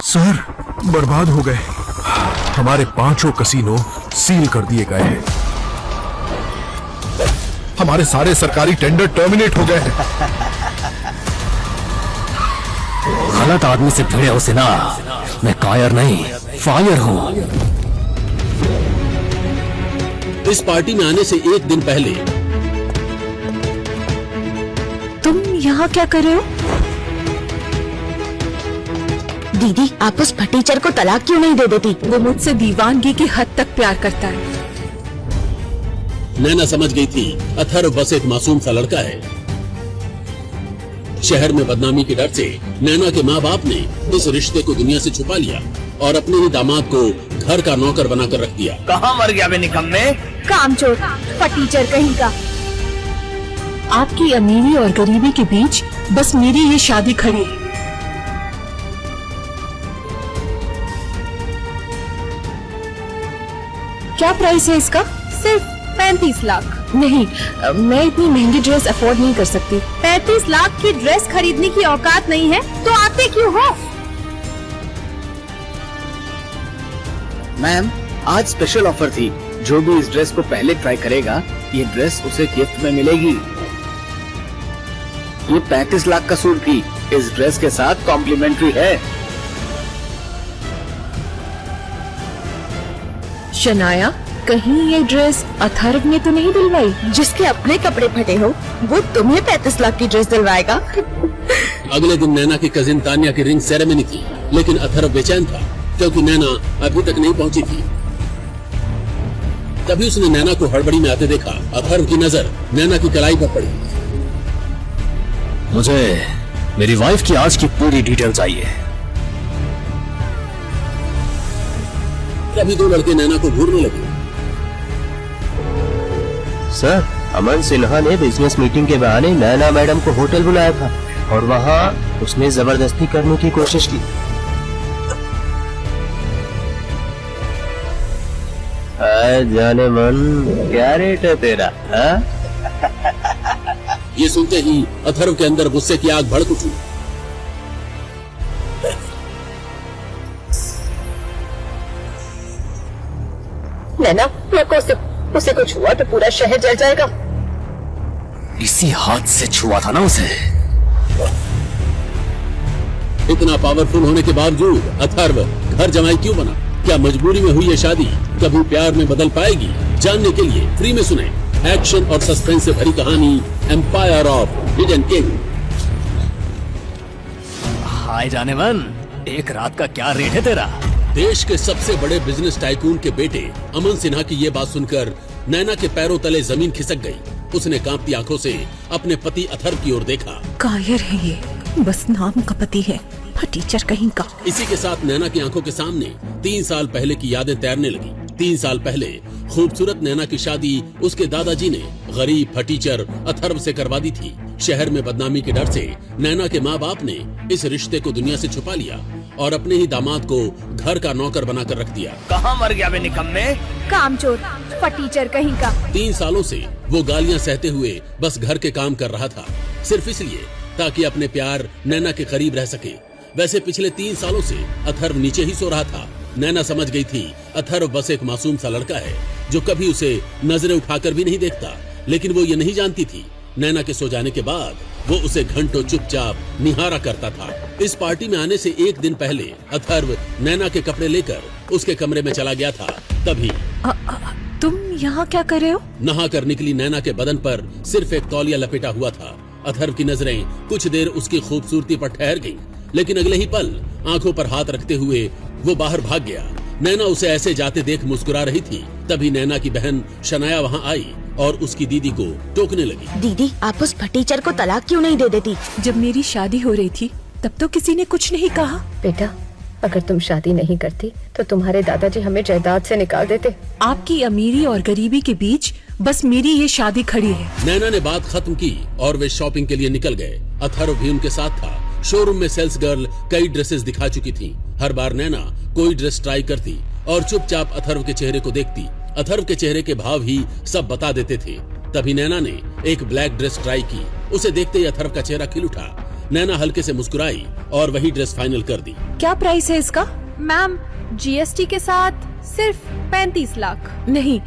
Sir, बर्बाद हो गए। हमारे 5 कसीनो सील कर दिए गए हैं। हमारे सारे सरकारी टेंडर टर्मिनेट हो गए हैं। गलत आदमी से भिड़े हो सिन्हा। मैं कायर नहीं, फायर हूं। इस पार्टी में आने से एक दिन पहले तुम यहाँ क्या कर रहे हो? दीदी, आप उस फटीचर को तलाक क्यों नहीं दे देती? वो मुझसे दीवानगी की हद तक प्यार करता है। नैना समझ गई थी अथर्व बस एक मासूम सा लड़का है। शहर में बदनामी के डर से नैना के माँ बाप ने इस रिश्ते को दुनिया से छुपा लिया और अपने ही दामाद को घर का नौकर बनाकर रख दिया। कहाँ मर गया बे निकम्मे? कामचोर, फटीचर कहीं का। आपकी अमीरी और गरीबी के बीच बस मेरी ये शादी खड़ी है। क्या प्राइस है इसका? सिर्फ 35 लाख। नहीं, मैं इतनी महंगी ड्रेस अफोर्ड नहीं कर सकती। 35 लाख की ड्रेस खरीदने की औकात नहीं है तो आते क्यों हो? मैम, आज स्पेशल ऑफर थी। जो भी इस ड्रेस को पहले ट्राई करेगा, ये ड्रेस उसे गिफ्ट में मिलेगी। ये 35 लाख का सूट भी इस ड्रेस के साथ कॉम्प्लीमेंट्री है। शनाया, कहीं ये ड्रेस अथर्व ने तो नहीं दिलवाई? जिसके अपने कपड़े फटे हो वो तुम्हें 35 लाख की ड्रेस दिलवाएगा? अगले दिन नैना की कजिन तानिया की रिंग सेरेमनी थी, लेकिन अथर्व बेचैन था क्योंकि नैना अभी तक नहीं पहुंची थी। तभी उसने नैना को हड़बड़ी में आते देखा। अथर्व की नजर नैना की कलाई पर पड़ी। मुझे मेरी वाइफ की आज की पूरी डिटेल चाहिए। तभी दो लड़के नैना को घूरने लगे। सर, अमन सिन्हा ने बिजनेस मीटिंग के बहाने नैना मैडम को होटल बुलाया था और वहाँ उसने जबरदस्ती करने की कोशिश की। जाने मन, क्या रेट है तेरा? ये सुनते ही अथर्व के अंदर गुस्से की आग भड़क उठी। नैना, उसे कुछ हुआ तो पूरा शहर जल जाएगा। इसी हाथ से छुआ था ना उसे। इतना पावरफुल होने के बावजूद अथर्व घर जमाई क्यों बना? क्या मजबूरी में हुई ये शादी कभी प्यार में बदल पाएगी? जानने के लिए फ्री में सुने एक्शन और सस्पेंस से भरी कहानी एम्पायर ऑफ हिडन किंग। हाय जाने मन, एक रात का क्या रेट है तेरा? देश के सबसे बड़े बिजनेस टाइकून के बेटे अमन सिन्हा की ये बात सुनकर नैना के पैरों तले जमीन खिसक गई। उसने कांपती आंखों से अपने पति अथर्व की ओर देखा। कायर है ये, बस नाम का पति है, फटीचर कहीं का। इसी के साथ नैना की आंखों के सामने 3 साल पहले की यादें तैरने लगी। 3 साल पहले खूबसूरत नैना की शादी उसके दादाजी ने गरीब फटीचर अथर्व से करवा दी थी। शहर में बदनामी के डर से नैना के माँ बाप ने इस रिश्ते को दुनिया से छुपा लिया और अपने ही दामाद को घर का नौकर बनाकर रख दिया। कहाँ मर गया बे निकम्मे? कामचोर, फटीचर कहीं का। 3 सालों से वो गालियां सहते हुए बस घर के काम कर रहा था, सिर्फ इसलिए ताकि अपने प्यार नैना के करीब रह सके। वैसे पिछले 3 सालों से अथर्व नीचे ही सो रहा था। नैना समझ गई थी अथर्व बस एक मासूम सा लड़का है जो कभी उसे नजरें उठाकर भी नहीं देखता, लेकिन वो ये नहीं जानती थी नैना के सो जाने के बाद वो उसे घंटों चुपचाप निहारा करता था। इस पार्टी में आने से एक दिन पहले अथर्व नैना के कपड़े लेकर उसके कमरे में चला गया था। तभी तुम यहाँ क्या कर रहे हो? नहा कर निकली नैना के बदन पर सिर्फ एक तौलिया लपेटा हुआ था। अथर्व की नजरें कुछ देर उसकी खूबसूरती पर ठहर गईं, लेकिन अगले ही पल आंखों पर हाथ रखते हुए वो बाहर भाग गया। नैना उसे ऐसे जाते देख मुस्कुरा रही थी। तभी नैना की बहन शनाया वहाँ आई और उसकी दीदी को टोकने लगी। दीदी, आप उस फटीचर को तलाक क्यों नहीं दे देती? जब मेरी शादी हो रही थी तब तो किसी ने कुछ नहीं कहा। बेटा, अगर तुम शादी नहीं करती तो तुम्हारे दादाजी हमें जायदाद से निकाल देते। आपकी अमीरी और गरीबी के बीच बस मेरी ये शादी खड़ी है। नैना ने बात खत्म की और वे शॉपिंग के लिए निकल गए। अथर्व भी उनके साथ था। शोरूम में सेल्स गर्ल कई ड्रेसेस दिखा चुकी थी। हर बार नैना कोई ड्रेस ट्राई करती और चुपचाप अथर्व के चेहरे को देखती। अथर्व के चेहरे के भाव ही सब बता देते थे। तभी नैना ने एक ब्लैक ड्रेस ट्राई की। उसे देखते ही अथर्व का चेहरा खिल उठा। नैना हल्के से मुस्कुराई और वही ड्रेस फाइनल कर दी। क्या प्राइस है इसका? मैम जीएसटी के साथ सिर्फ 35 लाख। नहीं,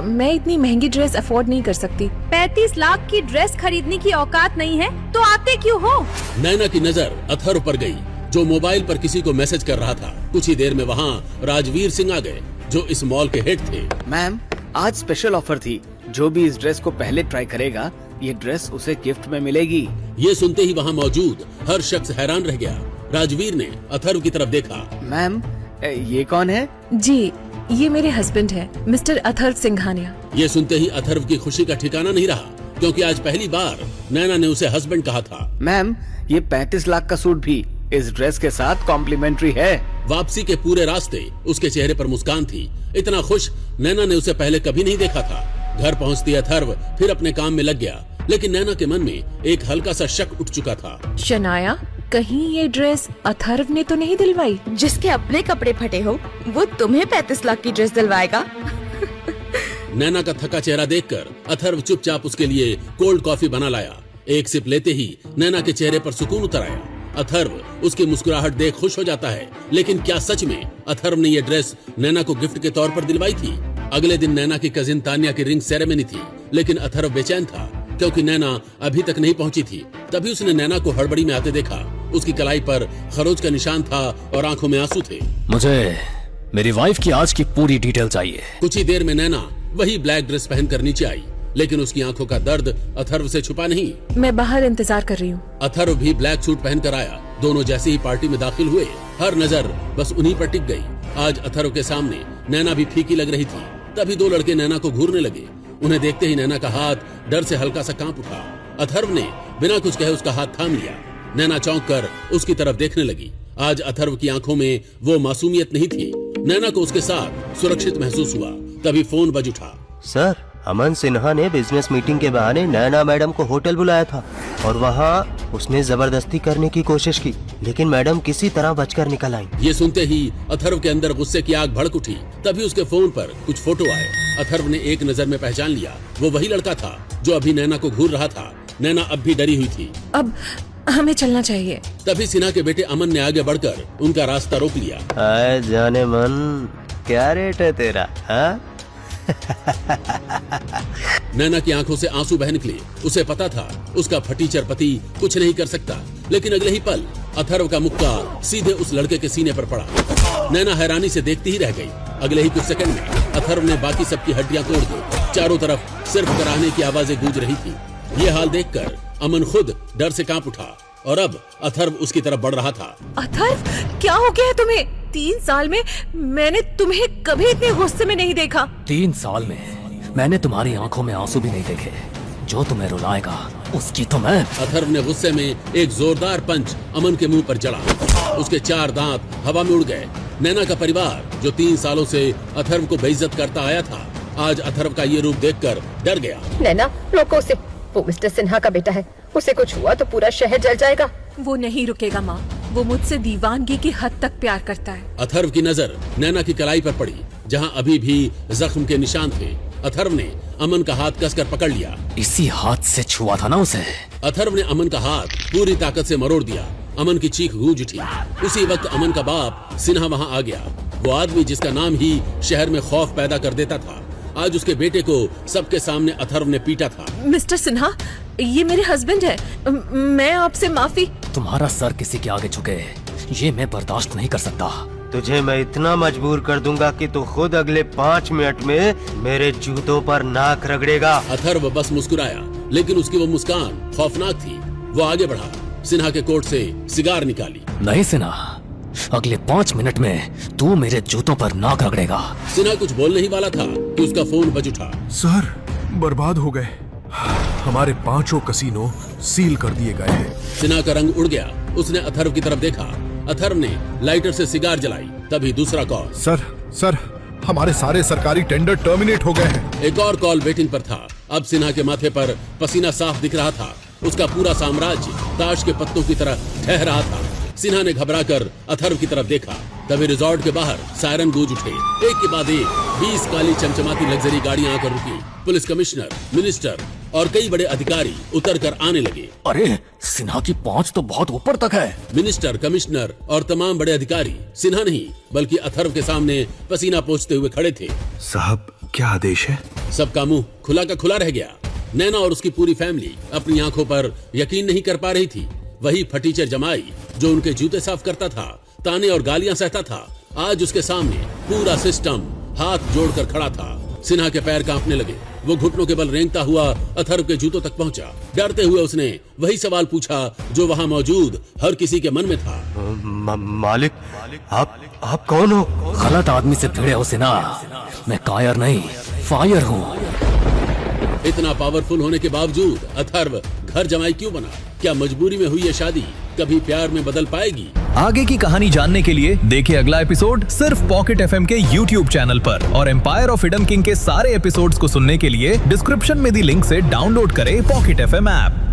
मैं इतनी महंगी ड्रेस अफोर्ड नहीं कर सकती। 35 लाख की ड्रेस खरीदने की औकात नहीं है तो आते क्यों हो? नैना की नजर अथर्व पर गई, जो मोबाइल पर किसी को मैसेज कर रहा था। कुछ ही देर में वहाँ राजवीर सिंह आ गए, जो इस मॉल के हेड थे। मैम, आज स्पेशल ऑफर थी। जो भी इस ड्रेस को पहले ट्राई करेगा, ये ड्रेस उसे गिफ्ट में मिलेगी। ये सुनते ही वहाँ मौजूद हर शख्स हैरान रह गया। राजवीर ने अथर्व की तरफ देखा। मैम, ये कौन है? जी, ये मेरे हस्बैंड है, मिस्टर अथर्व सिंघानिया। ये सुनते ही अथर्व की खुशी का ठिकाना नहीं रहा, क्योंकि आज पहली बार नैना ने उसे हस्बैंड कहा था। मैम, ये 35 लाख का सूट भी इस ड्रेस के साथ कॉम्प्लीमेंट्री है। वापसी के पूरे रास्ते उसके चेहरे पर मुस्कान थी। इतना खुश नैना ने उसे पहले कभी नहीं देखा था। घर पहुंचती अथर्व फिर अपने काम में लग गया, लेकिन नैना के मन में एक हल्का सा शक उठ चुका था। शनाया, कहीं ये ड्रेस अथर्व ने तो नहीं दिलवाई? जिसके अपने कपड़े फटे हो वो तुम्हें 35 लाख की ड्रेस दिलवाएगा? नैना का थका चेहरा देखकर अथर्व चुपचाप उसके लिए कोल्ड कॉफी बना लाया। एक सिप लेते ही नैना के चेहरे पर सुकून उतर आया। अथर्व उसकी मुस्कुराहट देख खुश हो जाता है, लेकिन क्या सच में अथर्व ने ये ड्रेस नैना को गिफ्ट के तौर पर दिलवाई थी? अगले दिन नैना की कजिन तानिया की रिंग सेरेमनी थी, लेकिन अथर्व बेचैन था, क्योंकि नैना अभी तक नहीं पहुंची थी। तभी उसने नैना को हड़बड़ी में आते देखा। उसकी कलाई पर खरोच का निशान था और आंखों में आंसू थे। मुझे मेरी वाइफ की आज की पूरी डिटेल चाहिए। कुछ ही देर में नैना वही ब्लैक ड्रेस पहनकर नीचे आई, लेकिन उसकी आंखों का दर्द अथर्व से छुपा नहीं। मैं बाहर इंतजार कर रही हूँ। अथर्व भी ब्लैक सूट पहनकर आया। दोनों जैसे ही पार्टी में दाखिल हुए, हर नजर बस उन्हीं पर टिक गई। आज अथर्व के सामने नैना भी फीकी लग रही थी। तभी दो लड़के नैना को घूरने लगे। उन्हें देखते ही नैना का हाथ डर से हल्का सा कांप उठा। अथर्व ने बिना कुछ कहे उसका हाथ थाम लिया। नैना चौंक कर उसकी तरफ देखने लगी। आज अथर्व की आंखों में वो मासूमियत नहीं थी। नैना को उसके साथ सुरक्षित महसूस हुआ। तभी फोन बज उठा। सर, अमन सिन्हा ने बिजनेस मीटिंग के बहाने नैना मैडम को होटल बुलाया था और वहाँ उसने जबरदस्ती करने की कोशिश की, लेकिन मैडम किसी तरह बचकर निकल आई। ये सुनते ही अथर्व के अंदर गुस्से की आग भड़क उठी। तभी उसके फोन पर कुछ फोटो आए। अथर्व ने एक नजर में पहचान लिया, वो वही लड़का था जो अभी नैना को घूर रहा था। नैना अब भी डरी हुई थी। अब हमें चलना चाहिए। तभी सिन्हा के बेटे अमन ने आगे बढ़कर उनका रास्ता रोक लिया। आए जाने मन, क्या रेट है तेरा? नैना की आंखों से आंसू बह निकले। उसे पता था उसका फटीचर पति कुछ नहीं कर सकता, लेकिन अगले ही पल अथर्व का मुक्का सीधे उस लड़के के सीने पर पड़ा। नैना हैरानी से देखती ही रह गई। अगले ही कुछ सेकंड में अथर्व ने बाकी सबकी हड्डियां तोड़ दी। चारों तरफ सिर्फ कराहने की आवाजें गूंज रही थी। ये हाल देखकर अमन खुद डर से कांप उठा और अब अथर्व उसकी तरफ बढ़ रहा था। अथर्व, क्या हो गया है तुम्हें? 3 साल में मैंने तुम्हें कभी इतने गुस्से में नहीं देखा। 3 साल में मैंने तुम्हारी आंखों में आंसू भी नहीं देखे। जो तुम्हें रुलाएगा उसकी तो मैं। अथर्व ने गुस्से में एक जोरदार पंच अमन के मुंह पर जड़ा। उसके 4 दांत हवा में उड़ गए। नैना का परिवार जो 3 सालों से अथर्व को बेइज्जत करता आया था, आज अथर्व का ये रूप देखकर डर गया। नैना, रोको उसे। वो मिस्टर सिन्हा का बेटा है। उसे कुछ हुआ तो पूरा शहर जल जाएगा। वो नहीं रुकेगा माँ। वो मुझसे दीवानगी की हद तक प्यार करता है। अथर्व की नजर नैना की कलाई पर पड़ी, जहां अभी भी जख्म के निशान थे। अथर्व ने अमन का हाथ कसकर पकड़ लिया। इसी हाथ से छुआ था ना उसे। अथर्व ने अमन का हाथ पूरी ताकत से मरोड़ दिया। अमन की चीख गूंज उठी। उसी वक्त अमन का बाप सिन्हा वहां आ गया। वो आदमी जिसका नाम ही शहर में खौफ पैदा कर देता था, आज उसके बेटे को सबके सामने अथर्व ने पीटा था। मिस्टर सिन्हा, ये मेरे हस्बैंड है। मैं आपसे माफी। तुम्हारा सर किसी के आगे झुके, ये मैं बर्दाश्त नहीं कर सकता। तुझे मैं इतना मजबूर कर दूंगा कि तू खुद अगले 5 मिनट में मेरे जूतों पर नाक रगड़ेगा। अथर्व बस मुस्कुराया, लेकिन उसकी वो मुस्कान खौफनाक थी। वो आगे बढ़ा, सिन्हा के कोट से सिगार निकाली। नहीं सिन्हा, अगले 5 मिनट में तू मेरे जूतों पर नाक रगड़ेगा। सिन्हा कुछ बोलने ही वाला था कि उसका फोन बज उठा। सर, बर्बाद हो गए। हमारे 5 कसीनो सील कर दिए गए हैं। सिन्हा का रंग उड़ गया। उसने अथर्व की तरफ देखा। अथर्व ने लाइटर से सिगार जलाई। तभी दूसरा कॉल। सर, हमारे सारे सरकारी टेंडर टर्मिनेट हो गए हैं। एक और कॉल वेटिंग पर था। अब सिन्हा के माथे पर पसीना साफ दिख रहा था। उसका पूरा साम्राज्य ताश के पत्तों की तरह ठहर रहा था। सिन्हा ने घबराकर अथर्व की तरफ देखा। तभी रिजॉर्ट के बाहर सायरन गूंज उठे। एक के बाद एक 20 काली चमचमाती लग्जरी गाड़ियां आकर रुकी। पुलिस कमिश्नर, मिनिस्टर और कई बड़े अधिकारी उतर कर आने लगे। अरे सिन्हा की पहुंच तो बहुत ऊपर तक है। मिनिस्टर, कमिश्नर और तमाम बड़े अधिकारी सिन्हा नहीं बल्कि अथर्व के सामने पसीना पोंछते हुए खड़े थे। साहब, क्या आदेश है? सबका मुंह खुला का खुला रह गया। नैना और उसकी पूरी फैमिली अपनी आंखों पर यकीन नहीं कर पा रही थी। वही फटीचर जमाई जो उनके जूते साफ करता था, ताने और गालियां सहता था, आज उसके सामने पूरा सिस्टम हाथ जोड़कर खड़ा था। सिन्हा के पैर कांपने लगे। वो घुटनों के बल रेंगता हुआ अथर्व के जूतों तक पहुंचा। डरते हुए उसने वही सवाल पूछा जो वहां मौजूद हर किसी के मन में था। मालिक, आप कौन हो? गलत आदमी से भिड़े हो सिन्हा। मैं कायर नहीं, फायर हूँ। इतना पावरफुल होने के बावजूद अथर्व घर जमाई क्यों बना? क्या मजबूरी में हुई ये शादी कभी प्यार में बदल पाएगी? आगे की कहानी जानने के लिए देखिए अगला एपिसोड सिर्फ पॉकेट एफएम के YouTube चैनल पर, और एम्पायर ऑफ हिडन किंग के सारे एपिसोड्स को सुनने के लिए डिस्क्रिप्शन में दी लिंक से डाउनलोड करें पॉकेट एफएम ऐप।